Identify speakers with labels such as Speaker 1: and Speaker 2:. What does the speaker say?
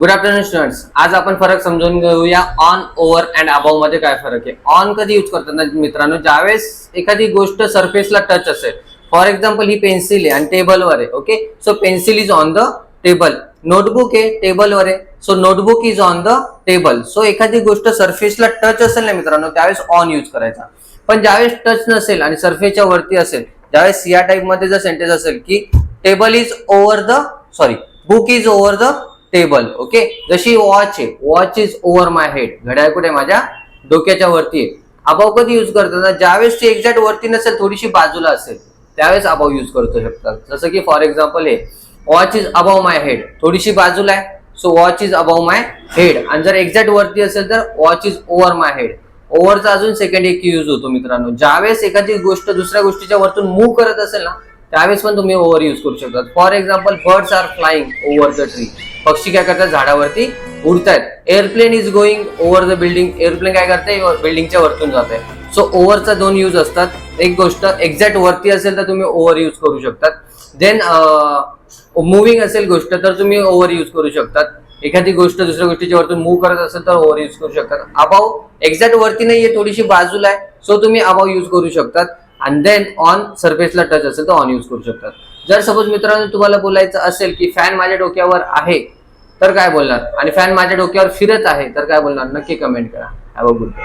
Speaker 1: Good afternoon students. आज आपण फरक समजून घेऊया ऑन, ओव्हर अँड अबाव मध्ये काय फरक आहे. ऑन कधी यूज करतात मित्रांनो, ज्यावेळेस एखादी गोष्ट सरफेसला टच असेल. फॉर एक्झाम्पल ही पेन्सिल आहे आणि टेबलवर आहे. Okay, so pencil is on the table. Notebook आहे टेबलवर आहे, so notebook is on the table. So एखादी गोष्ट सरफेसला टच असेल ना मित्रांनो, त्यावेळेस ऑन यूज करायचा. पण ज्यावेळेस टच नसेल आणि सरफेसच्या वरती असेल, त्यावेळेस या टाइप मध्ये जर सेंटेन्स असेल की table is over the book is over the table. Okay, जशी वॉच आहे, watch is over my head, घड्याळ कुठे माझ्या डोक्याच्या वरती आहे. अबाव कधी यूज करतात, ज्यावेळेस ती एक्झॅक्ट वरती नसेल, थोडीशी बाजूला असेल, त्यावेळेस अबाव यूज करू शकतात. जसं की फॉर एक्झाम्पल आहे watch is above my head, थोडीशी बाजूला आहे, so watch is above my head. आणि जर एक्झॅक्ट वरती असेल तर watch is over my head. ओव्हरचा अजून सेकंड एक यूज होतो मित्रांनो, ज्यावेळेस एखादी गोष्ट दुसऱ्या गोष्टीच्या वरतून मूव्ह करत असेल ना, त्यावेळेस पण तुम्ही ओव्हर यूज करू शकता. For example birds are flying over the tree, पक्षी काय करतात, झाडावरती उडतायत. Airplane is going over the building, airplane काय करते, बिल्डिंगच्या वरतून जात आहे. सो ओव्हरचा दोन यूज असतात. एक गोष्ट एक्झॅक्ट वरती असेल तर तुम्ही ओव्हर यूज करू शकतात. देन मुव्हिंग असेल गोष्ट तर तुम्ही ओव्हर यूज करू शकतात. एखादी गोष्ट दुसऱ्या गोष्टीच्या वरतून मूव्ह करत असेल तर ओव्हर यूज करू शकतात. अबाव एक्झॅक्ट वरती नाहीये, थोडीशी बाजूला आहे, सो तुम्ही अबाव यूज करू शकतात. आणि देन ऑन, सरफेसला टच असेल तर ऑन यूज करू शकतात. जर सपोज मित्रांनो तुम्हाला बोलायचं असेल की फॅन माझ्या डोक्यावर आहे तर काय बोलणार, आणि फॅन माझ्या डोक्यावर फिरत आहे तर काय बोलणार, नक्की कमेंट करा. Have a good day.